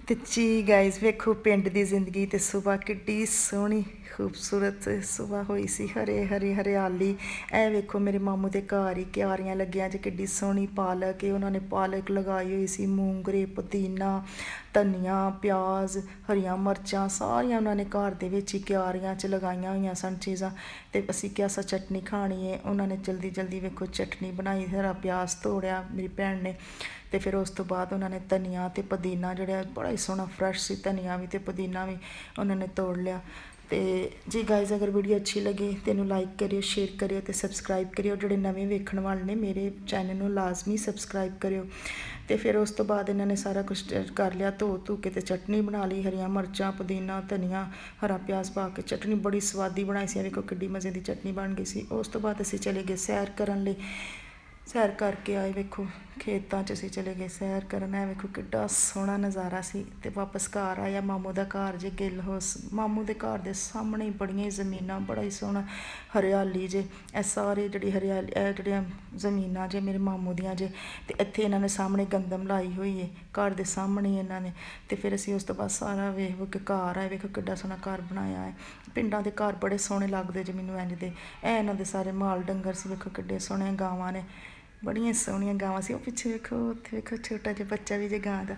ਤੇ ਜੀ ਗਾਇਜ਼ ਵੇਖੋ ਪਿੰਡ ਦੀ ਜ਼ਿੰਦਗੀ ਤੇ ਸੁਬਹ ਕਿੱਡੀ ਸੋਹਣੀ ਖੂਬਸੂਰਤ ਸੁਬਹ ਹੋਈ ਸੀ। ਹਰੇ ਹਰੇ ਹਰਿਆਲੀ। ਇਹ ਵੇਖੋ ਮੇਰੇ ਮਾਮੂ ਦੇ ਘਰ ਹੀ ਕਿਆਰੀਆਂ ਲੱਗੀਆਂ ਜੇ, ਕਿੱਡੀ ਸੋਹਣੀ ਪਾਲਕ ਉਹਨਾਂ ਨੇ ਪਾਲਕ ਲਗਾਈ ਹੋਈ ਸੀ, ਮੂੰਗਰੇ, ਪੁਦੀਨਾ, ਧਨੀਆ, ਪਿਆਜ਼, ਹਰੀਆਂ ਮਿਰਚਾਂ ਸਾਰੀਆਂ ਉਹਨਾਂ ਨੇ ਘਰ ਦੇ ਵਿੱਚ ਹੀ ਕਿਆਰੀਆਂ 'ਚ ਲਗਾਈਆਂ ਹੋਈਆਂ ਸਨ ਚੀਜ਼ਾਂ। ਤੇ ਅਸੀਂ ਕਿਹਾ ਸਾ ਚਟਨੀ ਖਾਣੀ ਹੈ, ਉਹਨਾਂ ਨੇ ਜਲਦੀ ਜਲਦੀ ਵੇਖੋ ਚਟਨੀ ਬਣਾਈ। ਹਰਾ ਪਿਆਜ਼ ਤੋੜਿਆ ਮੇਰੀ ਭੈਣ ਨੇ, ਤੇ ਫਿਰ ਉਸ ਤੋਂ ਬਾਅਦ ਉਹਨਾਂ ਨੇ ਧਨੀਆ ਤੇ ਪੁਦੀਨਾ ਜਿਹੜਾ ਬੜਾ ਹੀ ਸੋਹਣਾ ਫਰੈਸ਼ ਸੀ, ਧਨੀਆ ਵੀ ਤੇ ਪੁਦੀਨਾ ਵੀ ਉਹਨਾਂ ਨੇ ਤੋੜ ਲਿਆ। ਤੇ ਜੀ ਗਾਇਜ਼ ਅਗਰ ਵੀਡੀਓ ਅੱਛੀ ਲੱਗੇ ਤਾਂ ਇਹਨੂੰ ਲਾਈਕ ਕਰਿਓ, ਸ਼ੇਅਰ ਕਰਿਓ ਤੇ ਸਬਸਕ੍ਰਾਈਬ ਕਰਿਓ। ਜਿਹੜੇ ਨਵੇਂ ਵੇਖਣ ਵਾਲੇ ਨੇ ਮੇਰੇ ਚੈਨਲ ਨੂੰ ਲਾਜ਼ਮੀ ਸਬਸਕ੍ਰਾਈਬ ਕਰਿਓ। ਤੇ ਫਿਰ ਉਸ ਤੋਂ ਬਾਅਦ ਇਹਨਾਂ ਨੇ ਸਾਰਾ ਕੁਛ ਕਰ ਲਿਆ, ਧੋ ਕੇ ਤੇ ਚਟਨੀ ਬਣਾ ਲਈ। ਹਰੀਆਂ ਮਿਰਚਾਂ, ਪੁਦੀਨਾ, ਧਨੀਆ, ਹਰਾ ਪਿਆਜ਼ ਪਾ ਕੇ ਚਟਨੀ ਬੜੀ ਸਵਾਦੀ ਬਣਾਈ ਸੀ। ਵੇਖੋ ਕਿੱਡੀ ਮਜ਼ੇ ਦੀ ਚਟਨੀ ਬਣ ਗਈ ਸੀ। ਉਸ ਤੋਂ ਬਾਅਦ ਅਸੀਂ ਚਲੇ ਗਏ ਸੈਰ ਕਰਨ ਲਈ। ਸੈਰ ਕਰਕੇ ਆਏ, ਵੇਖੋ ਖੇਤਾਂ 'ਚ ਅਸੀਂ ਚਲੇ ਗਏ ਸੈਰ ਕਰਨ। ਹੈ ਵੇਖੋ ਕਿੱਡਾ ਸੋਹਣਾ ਨਜ਼ਾਰਾ ਸੀ। ਤੇ ਵਾਪਸ ਘਰ ਆਇਆ। ਮਾਮੂ ਦਾ ਘਰ ਜੇ ਗਿੱਲ ਹੋਸ, ਮਾਮੂ ਦੇ ਘਰ ਦੇ ਸਾਹਮਣੇ ਬੜੀਆਂ ਹੀ ਜ਼ਮੀਨਾਂ, ਬੜਾ ਹੀ ਸੋਹਣਾ ਹਰਿਆਲੀ ਜੇ। ਇਹ ਸਾਰੇ ਜਿਹੜੀ ਹਰਿਆਲੀ, ਇਹ ਜਿਹੜੀਆਂ ਜ਼ਮੀਨਾਂ ਜੇ ਮੇਰੇ ਮਾਮੂ ਦੀਆਂ ਜੇ। ਤੇ ਇੱਥੇ ਇਹਨਾਂ ਨੇ ਸਾਹਮਣੇ ਗੰਦਮ ਲਾਈ ਹੋਈ ਹੈ ਘਰ ਦੇ ਸਾਹਮਣੇ ਇਹਨਾਂ ਨੇ। ਤੇ ਫਿਰ ਅਸੀਂ ਉਸ ਤੋਂ ਬਾਅਦ ਸਾਰਾ ਵੇਖ ਕੇ ਘਰ ਆਏ। ਵੇਖੋ ਕਿੱਡਾ ਸੋਹਣਾ ਘਰ ਬਣਾਇਆ ਹੈ। ਪਿੰਡਾਂ ਦੇ ਘਰ ਬੜੇ ਸੋਹਣੇ ਲੱਗਦੇ ਜੇ ਮੈਨੂੰ ਇੰਝ ਦੇ। ਇਹ ਇਹਨਾਂ ਦੇ ਸਾਰੇ ਮਾਲ ਡੰਗਰ ਸੀ। ਵੇਖੋ ਕਿੱਡੇ ਸੋਹਣੇ ਗਾਵਾਂ ਨੇ, ਬੜੀਆਂ ਸੋਹਣੀਆਂ ਗਾਵਾਂ ਸੀ। ਉਹ ਪਿੱਛੇ ਵੇਖੋ, ਉੱਥੇ ਵੇਖੋ ਛੋਟਾ ਜਿਹਾ ਬੱਚਾ ਵੀ ਜੇ ਗਾਂ ਦਾ।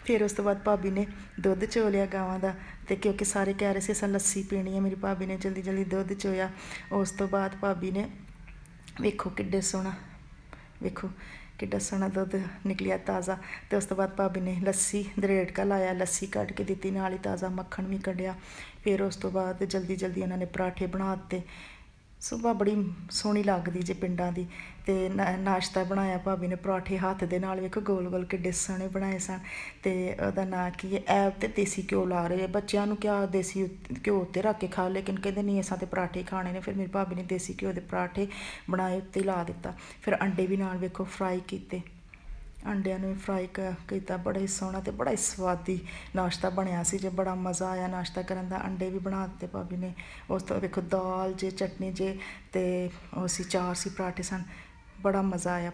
ਫਿਰ ਉਸ ਤੋਂ ਬਾਅਦ ਭਾਬੀ ਨੇ ਦੁੱਧ ਚੋ ਲਿਆ ਗਾਵਾਂ ਦਾ। ਤੇ ਕਿਉਂਕਿ ਸਾਰੇ ਕਹਿ ਰਹੇ ਸੀ ਅਸਾਂ ਲੱਸੀ ਪੀਣੀ ਹੈ, ਮੇਰੀ ਭਾਬੀ ਨੇ ਜਲਦੀ ਜਲਦੀ ਦੁੱਧ ਚੋਇਆ। ਉਸ ਤੋਂ ਬਾਅਦ ਭਾਬੀ ਨੇ ਵੇਖੋ ਕਿੱਡੇ ਸੋਹਣਾ, ਵੇਖੋ ਕਿੱਡਾ ਸੋਹਣਾ ਦੁੱਧ ਨਿਕਲਿਆ ਤਾਜ਼ਾ। ਤੇ ਉਸ ਤੋਂ ਬਾਅਦ ਭਾਬੀ ਨੇ ਲੱਸੀ ਦਰੇੜਕਾ ਲਾਇਆ, ਲੱਸੀ ਕੱਢ ਕੇ ਦਿੱਤੀ, ਨਾਲ ਹੀ ਤਾਜ਼ਾ ਮੱਖਣ ਵੀ ਕੱਢਿਆ। ਫਿਰ ਉਸ ਤੋਂ ਬਾਅਦ ਜਲਦੀ ਜਲਦੀ ਉਹਨਾਂ ਨੇ ਪਰਾਠੇ ਬਣਾ ਦਿੱਤੇ। ਸੁਬਹ ਬੜੀ ਸੋਹਣੀ ਲੱਗਦੀ ਜੇ ਪਿੰਡਾਂ ਦੀ। ਤੇ ਨਾਸ਼ਤਾ ਬਣਾਇਆ ਭਾਬੀ ਨੇ, ਪਰੌਂਠੇ ਹੱਥ ਦੇ ਨਾਲ ਵੇਖੋ ਗੋਲ ਗੋਲ ਕਿੱਡੇ ਸੋਹਣੇ ਬਣਾਏ ਸਨ। ਤੇ ਉਹਦਾ ਨਾਂ ਕੀ ਹੈ, ਐਬ ਤੇ ਦੇਸੀ ਘਿਓ ਲਾ ਰਹੇ। ਬੱਚਿਆਂ ਨੂੰ ਕਿਹਾ ਦੇਸੀ ਘਿਓ ਉੱਤੇ ਰੱਖ ਕੇ ਖਾ, ਲੇਕਿਨ ਕਹਿੰਦੇ ਨਹੀਂ ਅਸਾਂ ਤੇ ਪਰਾਠੇ ਖਾਣੇ ਨੇ। ਫਿਰ ਮੇਰੀ ਭਾਬੀ ਨੇ ਦੇਸੀ ਘਿਓ ਦੇ ਪਰਾਠੇ ਬਣਾਏ, ਉੱਤੇ ਲਾ ਦਿੱਤਾ। ਫਿਰ ਅੰਡੇ ਵੀ ਨਾਲ ਵੇਖੋ ਫਰਾਈ ਕੀਤੇ, ਅੰਡਿਆਂ ਨੂੰ ਵੀ ਫਰਾਈ ਕੀਤਾ। ਬੜਾ ਹੀ ਸੋਹਣਾ ਤੇ ਬੜਾ ਹੀ ਸਵਾਦੀ ਨਾਸ਼ਤਾ ਬਣਿਆ ਸੀ ਜੇ, ਬੜਾ ਮਜ਼ਾ ਆਇਆ ਨਾਸ਼ਤਾ ਕਰਨ ਦਾ। ਅੰਡੇ ਵੀ ਬਣਾ ਦਿੱਤੇ ਭਾਬੀ ਨੇ। ਉਸ ਤੋਂ ਵੇਖੋ ਦਾਲ ਜੇ, ਚਟਨੀ ਜੇ, ਤੇ ਉਹ ਸੀ ਚਾਰ ਸੀ, ਪਰਾਠੇ ਸਨ, ਬੜਾ ਮਜ਼ਾ ਆਇਆ।